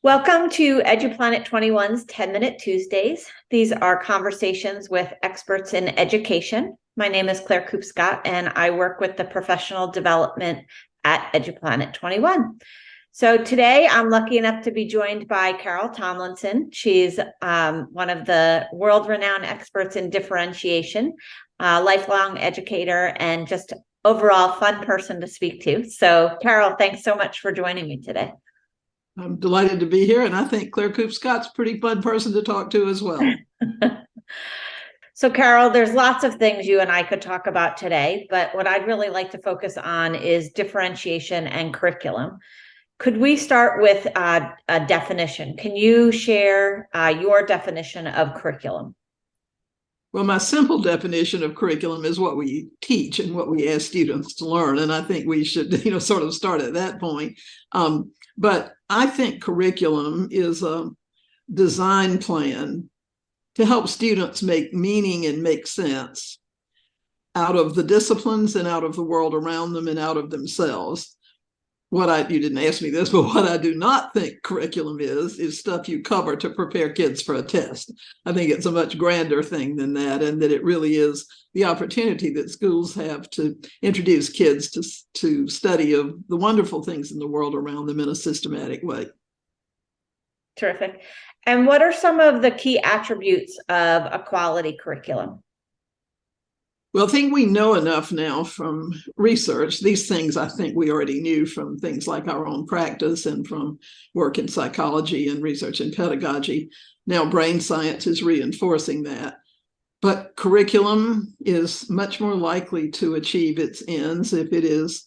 Welcome to EduPlanet 21's 10-Minute Tuesdays. These are conversations with experts in education. My name is Claire Koop-Scott, and I work with the professional development at EduPlanet 21. So today I'm lucky enough to be joined by Carol Tomlinson. She's one of the world-renowned experts in differentiation, lifelong educator, and just overall fun person to speak to. So Carol, thanks so much for joining me today. I'm delighted to be here, and I think Claire Koop-Scott's a pretty fun person to talk to as well. So, Carol, there's lots of things you and I could talk about today, but what I'd really like to focus on is differentiation and curriculum. Could we start with a definition? Can you share your definition of curriculum? Well, my simple definition of curriculum is what we teach and what we ask students to learn, and I think we should, sort of start at that point. But I think curriculum is a design plan to help students make meaning and make sense out of the disciplines and out of the world around them and out of themselves. You didn't ask me this, but what I do not think curriculum is stuff you cover to prepare kids for a test. I think it's a much grander thing than that, and that it really is the opportunity that schools have to introduce kids to study of the wonderful things in the world around them in a systematic way. Terrific. And what are some of the key attributes of a quality curriculum? Well, I think we know enough now from research. These things I think we already knew from things like our own practice and from work in psychology and research in pedagogy. Now brain science is reinforcing that. But curriculum is much more likely to achieve its ends if it is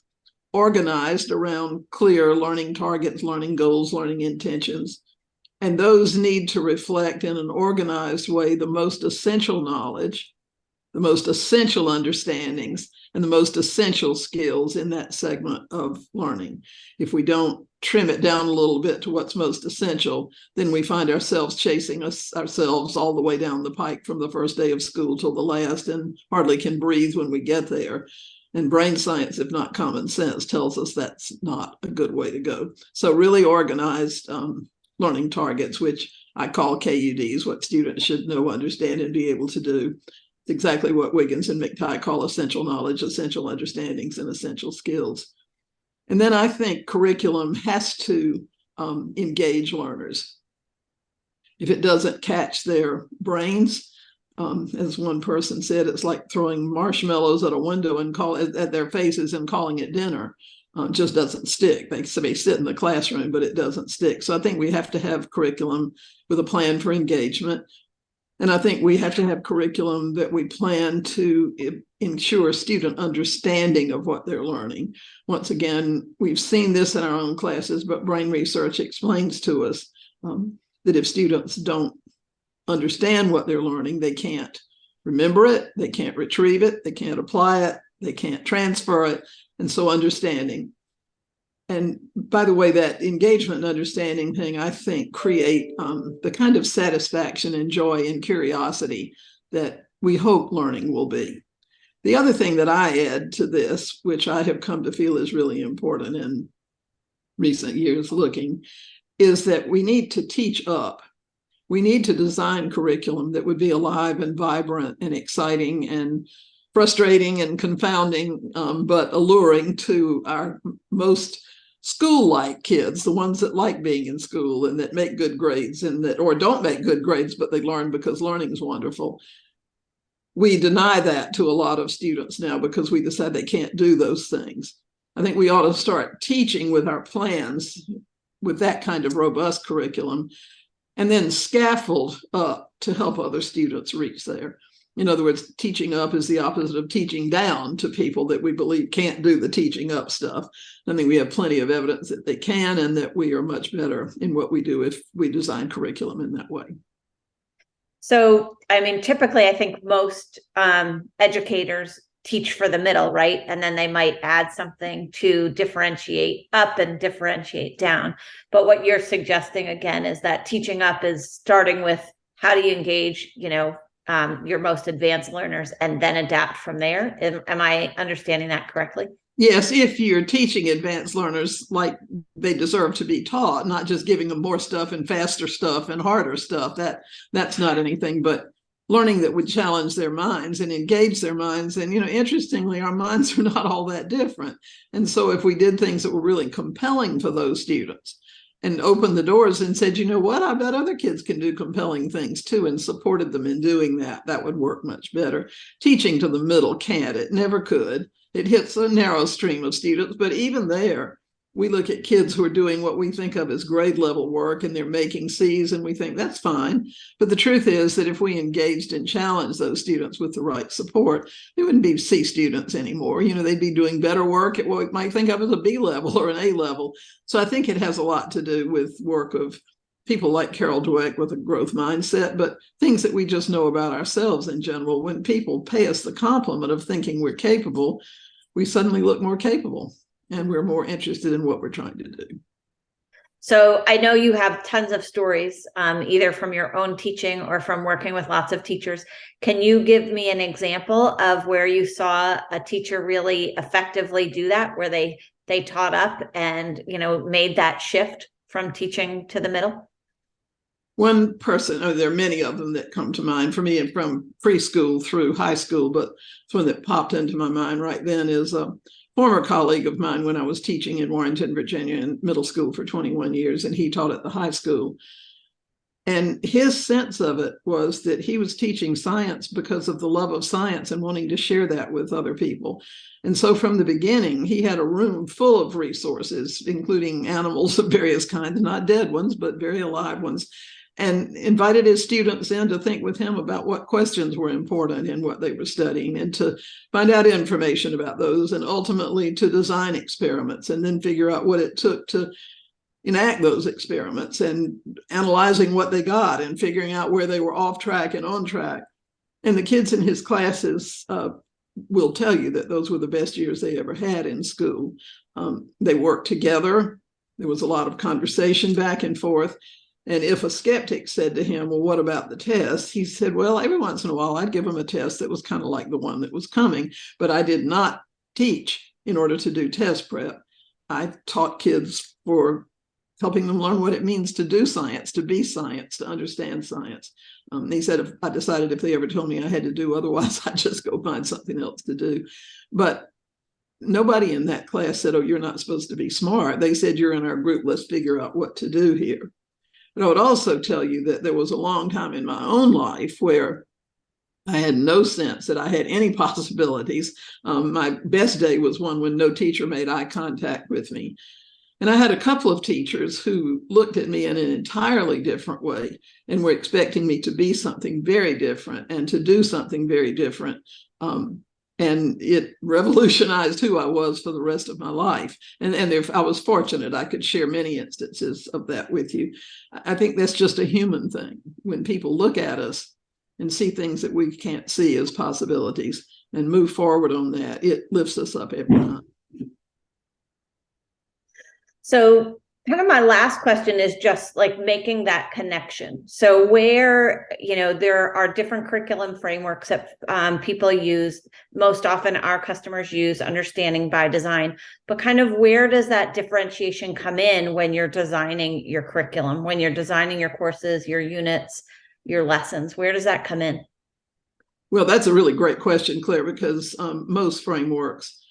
organized around clear learning targets, learning goals, learning intentions. And those need to reflect in an organized way the most essential knowledge, the most essential understandings, and the most essential skills in that segment of learning. If we don't trim it down a little bit to what's most essential, then we find ourselves chasing ourselves all the way down the pike from the first day of school till the last, and hardly can breathe when we get there. And brain science, if not common sense, tells us that's not a good way to go. So really organized learning targets, which I call KUDs, what students should know, understand, and be able to do. It's exactly what Wiggins and McTighe call essential knowledge, essential understandings, and essential skills. And then I think curriculum has to engage learners. If it doesn't catch their brains, as one person said, it's like throwing marshmallows at a window and at their faces and calling it dinner. Just doesn't stick. They sit in the classroom, but it doesn't stick. So I think we have to have curriculum with a plan for engagement. And I think we have to have curriculum that we plan to ensure student understanding of what they're learning. Once again, we've seen this in our own classes, but brain research explains to us that if students don't understand what they're learning, they can't remember it, they can't retrieve it, they can't apply it, they can't transfer it. And so understanding. And by the way, that engagement and understanding thing, I think, create the kind of satisfaction and joy and curiosity that we hope learning will be. The other thing that I add to this, which I have come to feel is really important in recent years looking, is that we need to teach up. We need to design curriculum that would be alive and vibrant and exciting and frustrating and confounding, but alluring to our most school-like kids, the ones that like being in school and that make good grades or don't make good grades, but they learn because learning is wonderful. We deny that to a lot of students now because we decide they can't do those things. I think we ought to start teaching with our plans with that kind of robust curriculum and then scaffold up to help other students reach there. In other words, teaching up is the opposite of teaching down to people that we believe can't do the teaching up stuff. I think we have plenty of evidence that they can, and that we are much better in what we do if we design curriculum in that way. So, I mean, typically, I think most educators teach for the middle, right? And then they might add something to differentiate up and differentiate down. But what you're suggesting, again, is that teaching up is starting with how do you engage, your most advanced learners and then adapt from there. Am I understanding that correctly? Yes, if you're teaching advanced learners like they deserve to be taught, not just giving them more stuff and faster stuff and harder stuff, that's not anything but learning that would challenge their minds and engage their minds. And, interestingly, our minds are not all that different. And so if we did things that were really compelling for those students and opened the doors and said, you know what, I bet other kids can do compelling things too, and supported them in doing that, that would work much better. Teaching to the middle can't, it never could. It hits a narrow stream of students, but even there, we look at kids who are doing what we think of as grade level work and they're making C's, and we think that's fine. But the truth is that if we engaged and challenged those students with the right support, they wouldn't be C students anymore. They'd be doing better work at what we might think of as a B level or an A level. So I think it has a lot to do with work of people like Carol Dweck with a growth mindset, but things that we just know about ourselves in general. When people pay us the compliment of thinking we're capable, we suddenly look more capable and we're more interested in what we're trying to do. So I know you have tons of stories, either from your own teaching or from working with lots of teachers. Can you give me an example of where you saw a teacher really effectively do that, where they taught up and, made that shift from teaching to the middle? One person, there are many of them that come to mind for me, and from preschool through high school, but the one that popped into my mind right then is a former colleague of mine when I was teaching in Warrenton, Virginia, in middle school for 21 years, and he taught at the high school. And his sense of it was that he was teaching science because of the love of science and wanting to share that with other people. And so from the beginning, he had a room full of resources, including animals of various kinds, not dead ones, but very alive ones, and invited his students in to think with him about what questions were important in what they were studying and to find out information about those, and ultimately to design experiments and then figure out what it took to enact those experiments, and analyzing what they got and figuring out where they were off track and on track. And the kids in his classes will tell you that those were the best years they ever had in school. They worked together. There was a lot of conversation back and forth. And if a skeptic said to him, well, what about the test? He said, well, every once in a while, I'd give them a test that was kind of like the one that was coming, but I did not teach in order to do test prep. I taught kids for helping them learn what it means to do science, to be science, to understand science. He said, if I decided if they ever told me I had to do otherwise, I'd just go find something else to do. But nobody in that class said, oh, you're not supposed to be smart. They said, you're in our group, let's figure out what to do here. But I would also tell you that there was a long time in my own life where I had no sense that I had any possibilities. My best day was one when no teacher made eye contact with me. And I had a couple of teachers who looked at me in an entirely different way and were expecting me to be something very different and to do something very different. And it revolutionized who I was for the rest of my life. And I was fortunate. I could share many instances of that with you. I think that's just a human thing. When people look at us and see things that we can't see as possibilities and move forward on that, it lifts us up every time. So kind of my last question is just like making that connection. So where, there are different curriculum frameworks that people use. Most often our customers use Understanding by Design, but kind of where does that differentiation come in when you're designing your curriculum, when you're designing your courses, your units, your lessons? Where does that come in? Well, that's a really great question, Claire, because most frameworks,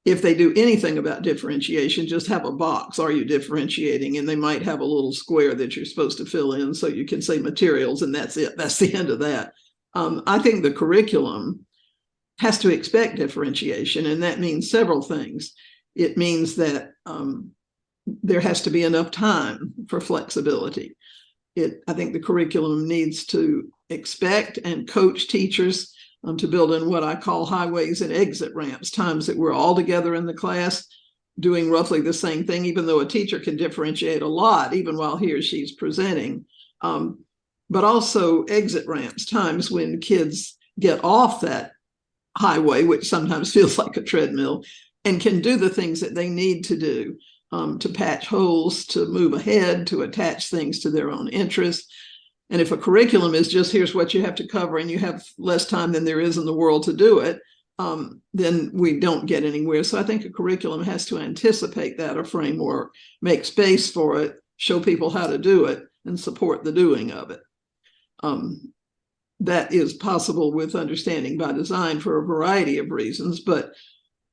if they do anything about differentiation, just have a box, are you differentiating? And they might have a little square that you're supposed to fill in so you can say materials, and that's it. That's the end of that. I think the curriculum has to expect differentiation, and that means several things. It means that there has to be enough time for flexibility. I think the curriculum needs to expect and coach teachers to build in what I call highways and exit ramps, times that we're all together in the class doing roughly the same thing, even though a teacher can differentiate a lot, even while he or she's presenting. But also exit ramps, times when kids get off that highway, which sometimes feels like a treadmill, and can do the things that they need to do to patch holes, to move ahead, to attach things to their own interests. And if a curriculum is just, here's what you have to cover, and you have less time than there is in the world to do it, then we don't get anywhere. So I think a curriculum has to anticipate that, a framework, make space for it, show people how to do it, and support the doing of it. That is possible with understanding by design for a variety of reasons, but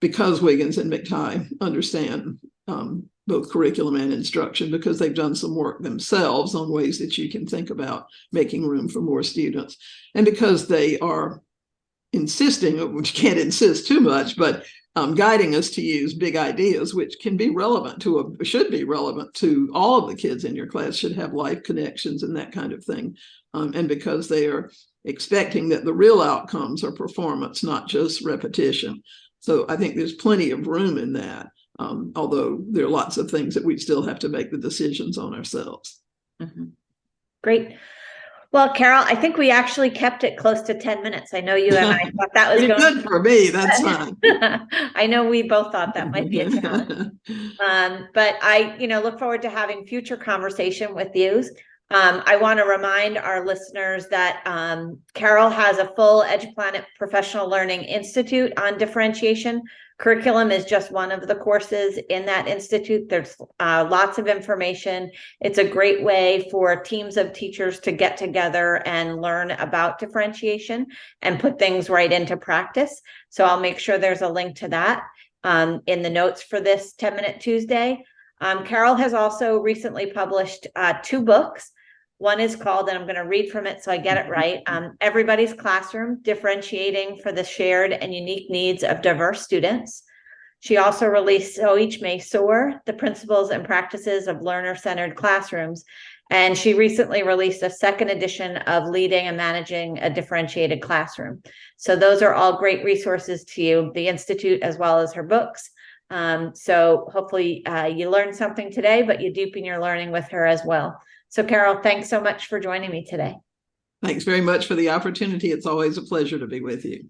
because Wiggins and McTighe understand both curriculum and instruction, because they've done some work themselves on ways that you can think about making room for more students, and because they are insisting, which can't insist too much, but guiding us to use big ideas, which can be relevant to should be relevant to all of the kids in your class, should have life connections and that kind of thing. And because they are expecting that the real outcomes are performance, not just repetition. So I think there's plenty of room in that, although there are lots of things that we still have to make the decisions on ourselves. Mm-hmm. Great. Well, Carol, I think we actually kept it close to 10 minutes. I know you and I thought that was good for me. That's fine. I know we both thought that might be a challenge. But I, look forward to having future conversation with you. I want to remind our listeners that Carol has a full EduPlanet Professional Learning Institute on differentiation. Curriculum is just one of the courses in that institute. There's lots of information. It's a great way for teams of teachers to get together and learn about differentiation and put things right into practice. So I'll make sure there's a link to that in the notes for this 10-Minute Tuesday. Carol has also recently published 2 books. One is called, and I'm going to read from it so I get it right, Everybody's Classroom, Differentiating for the Shared and Unique Needs of Diverse Students. She also released So Each May Soar, The Principles and Practices of Learner-Centered Classrooms. And she recently released a second edition of Leading and Managing a Differentiated Classroom. So those are all great resources to you, the Institute, as well as her books. So hopefully you learned something today, but you deepen your learning with her as well. So Carol, thanks so much for joining me today. Thanks very much for the opportunity. It's always a pleasure to be with you.